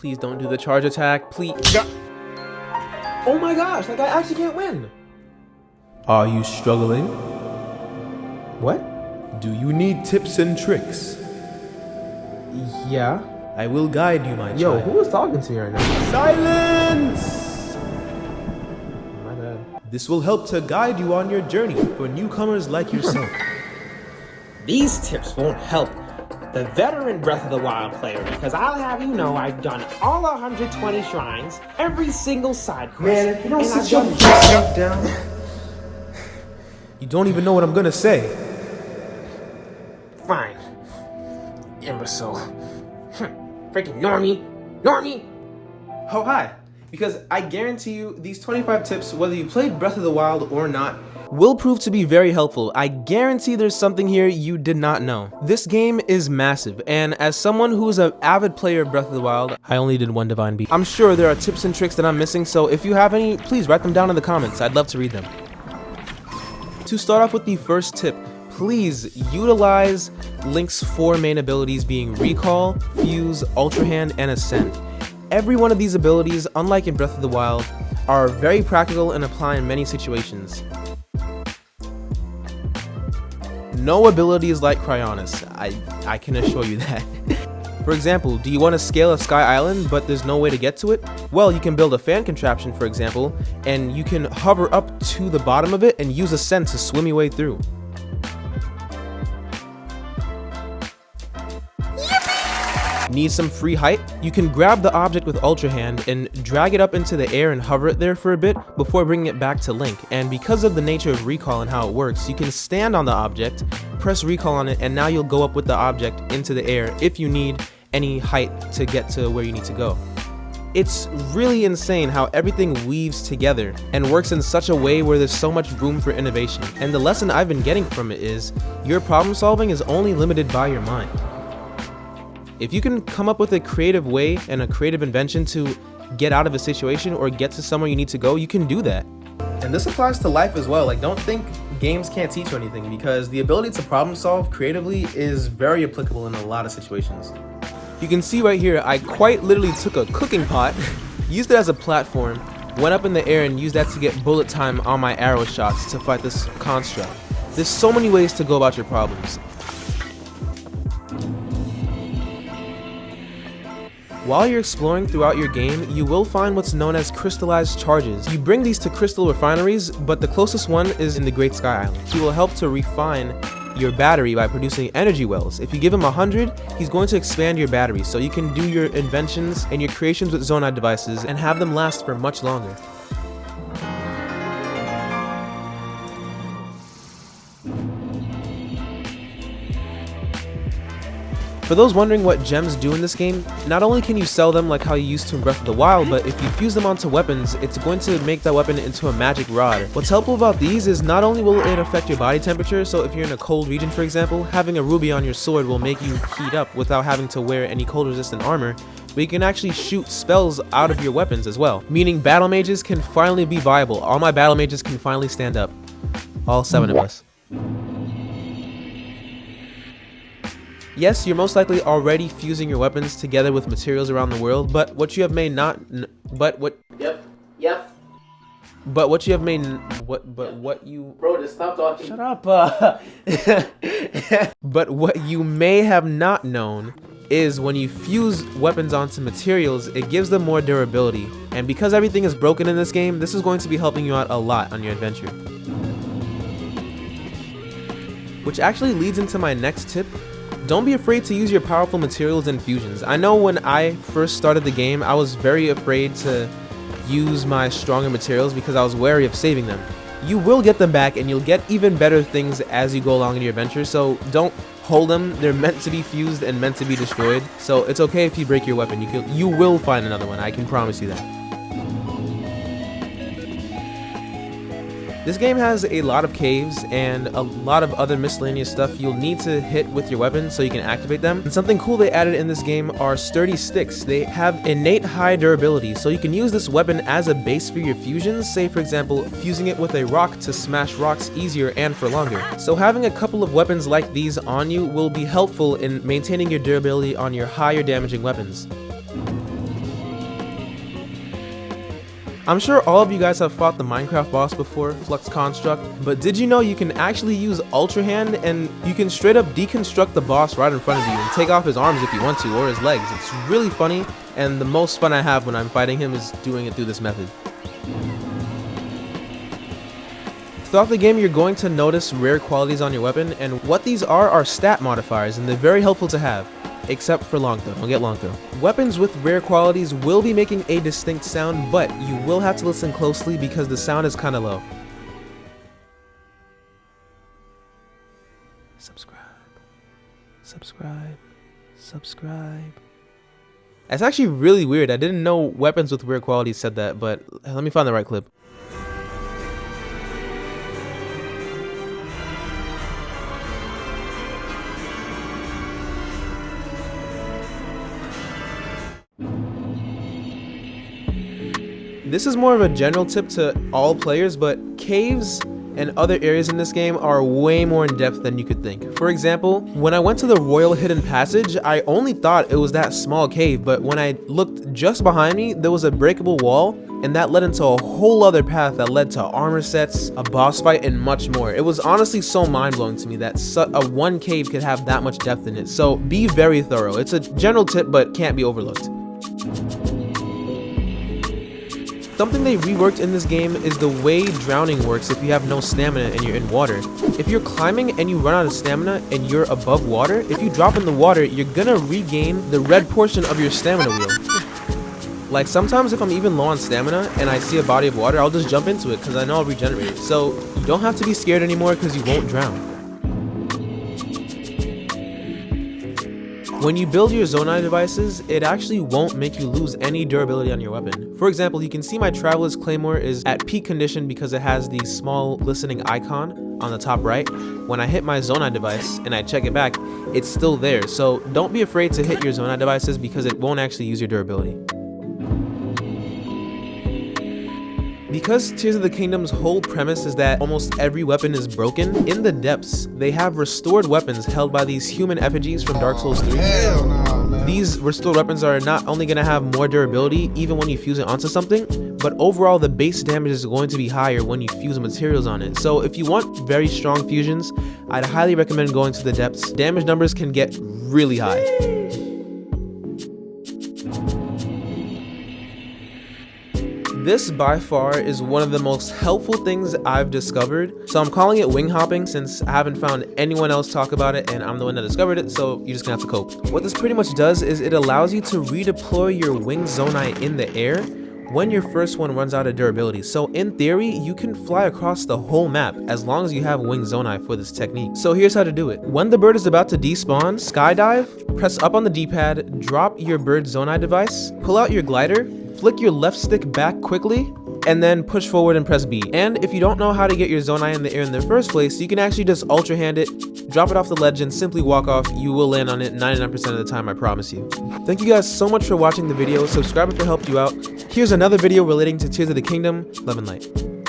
Please don't do the charge attack, please. Oh my gosh, like I actually can't win. Are you struggling? What? Do you need tips and tricks? Yeah. I will guide you, my child. Yo, who is talking to you right now? Silence! My bad. This will help to guide you on your journey for newcomers like yourself. These tips won't help the veteran Breath of the Wild player because I'll have you know I've done all 120 shrines, every single side quest. Man, if you don't sit yourself down. You don't even know what I'm gonna say. Fine. Imbecile. Freaking normie. Oh, hi. Because I guarantee you these 25 tips, whether you played Breath of the Wild or not, will prove to be very helpful. I guarantee there's something here you did not know. This game is massive, and as someone who's an avid player of Breath of the Wild, I only did one Divine Beast. I'm sure there are tips and tricks that I'm missing, so if you have any, please write them down in the comments. I'd love to read them. To start off with the first tip, please utilize Link's 4 main abilities being Recall, Fuse, Ultra Hand, and Ascend. Every one of these abilities, unlike in Breath of the Wild, are very practical and apply in many situations. No ability is like Cryonis, I can assure you that. For example, do you want to scale a Sky Island but there's no way to get to it? Well, you can build a fan contraption, for example, and you can hover up to the bottom of it and use Ascend to swim your way through. Need some free height? You can grab the object with Ultra Hand and drag it up into the air and hover it there for a bit before bringing it back to Link. And because of the nature of Recall and how it works, you can stand on the object, press Recall on it, and now you'll go up with the object into the air if you need any height to get to where you need to go. It's really insane how everything weaves together and works in such a way where there's so much room for innovation. And the lesson I've been getting from it is, your problem solving is only limited by your mind. If you can come up with a creative way and a creative invention to get out of a situation or get to somewhere you need to go, you can do that. And this applies to life as well. Like, don't think games can't teach you anything, because the ability to problem solve creatively is very applicable in a lot of situations. You can see right here, I quite literally took a cooking pot, used it as a platform, went up in the air and used that to get bullet time on my arrow shots to fight this construct. There's so many ways to go about your problems. While you're exploring throughout your game, you will find what's known as crystallized charges. You bring these to crystal refineries, but the closest one is in the Great Sky Island. He will help to refine your battery by producing energy wells. If you give him 100, he's going to expand your battery, so you can do your inventions and your creations with Zonai devices and have them last for much longer. For those wondering what gems do in this game, not only can you sell them like how you used to in Breath of the Wild, but if you fuse them onto weapons, it's going to make that weapon into a magic rod. What's helpful about these is not only will it affect your body temperature, so if you're in a cold region for example, having a ruby on your sword will make you heat up without having to wear any cold resistant armor, but you can actually shoot spells out of your weapons as well, meaning battle mages can finally be viable. All my battle mages can finally stand up. All 7 of us. Yes, you're most likely already fusing your weapons together with materials around the world, but what you have may not. But what you. Bro, just stop talking. Shut up. But what you may have not known is when you fuse weapons onto materials, it gives them more durability. And because everything is broken in this game, this is going to be helping you out a lot on your adventure. Which actually leads into my next tip. Don't be afraid to use your powerful materials and fusions. I know when I first started the game, I was very afraid to use my stronger materials because I was wary of saving them. You will get them back and you'll get even better things as you go along in your adventure, so don't hold them. They're meant to be fused and meant to be destroyed, so it's okay if you break your weapon. You will find another one, I can promise you that. This game has a lot of caves and a lot of other miscellaneous stuff you'll need to hit with your weapon so you can activate them. And something cool they added in this game are sturdy sticks. They have innate high durability, so you can use this weapon as a base for your fusions, say for example, fusing it with a rock to smash rocks easier and for longer. So having a couple of weapons like these on you will be helpful in maintaining your durability on your higher damaging weapons. I'm sure all of you guys have fought the Minecraft boss before, Flux Construct, but did you know you can actually use Ultra Hand and you can straight up deconstruct the boss right in front of you and take off his arms if you want to, or his legs. It's really funny, and the most fun I have when I'm fighting him is doing it through this method. Throughout the game, you're going to notice rare qualities on your weapon, and what these are stat modifiers, and they're very helpful to have. Except for long throw. Don't get long throw. Weapons with rare qualities will be making a distinct sound, but you will have to listen closely because the sound is kind of low. Subscribe. Subscribe. Subscribe. That's actually really weird. I didn't know weapons with rare qualities said that, but let me find the right clip. This is more of a general tip to all players, but caves and other areas in this game are way more in depth than you could think. For example, when I went to the Royal Hidden Passage, I only thought it was that small cave, but when I looked just behind me, there was a breakable wall, and that led into a whole other path that led to armor sets, a boss fight, and much more. It was honestly so mind-blowing to me that one cave could have that much depth in it, so be very thorough. It's a general tip, but can't be overlooked. Something they reworked in this game is the way drowning works if you have no stamina and you're in water. If you're climbing and you run out of stamina and you're above water, if you drop in the water, you're gonna regain the red portion of your stamina wheel. Like sometimes if I'm even low on stamina and I see a body of water, I'll just jump into it because I know I'll regenerate it. So you don't have to be scared anymore because you won't drown. When you build your Zonai devices, it actually won't make you lose any durability on your weapon. For example, you can see my Traveler's Claymore is at peak condition because it has the small glistening icon on the top right. When I hit my Zonai device and I check it back, it's still there. So don't be afraid to hit your Zonai devices because it won't actually use your durability. Because Tears of the Kingdom's whole premise is that almost every weapon is broken, in the depths, they have restored weapons held by these human effigies from Dark Souls 3. Hell no, man. These restored weapons are not only going to have more durability even when you fuse it onto something, but overall the base damage is going to be higher when you fuse materials on it. So if you want very strong fusions, I'd highly recommend going to the depths. Damage numbers can get really high. This by far is one of the most helpful things I've discovered, so I'm calling it wing hopping since I haven't found anyone else talk about it and I'm the one that discovered it, so you're just gonna have to cope. What this pretty much does is it allows you to redeploy your wing Zonai in the air when your first one runs out of durability. So in theory, you can fly across the whole map as long as you have wing Zonai for this technique. So here's how to do it. When the bird is about to despawn, skydive, press up on the D-pad, drop your bird Zonai device, pull out your glider, flick your left stick back quickly, and then push forward and press B. And if you don't know how to get your Zonai in the air in the first place, you can actually just ultra hand it, drop it off the ledge, and simply walk off. You will land on it 99% of the time, I promise you. Thank you guys so much for watching the video. Subscribe if it helped you out. Here's another video relating to Tears of the Kingdom. Love and light.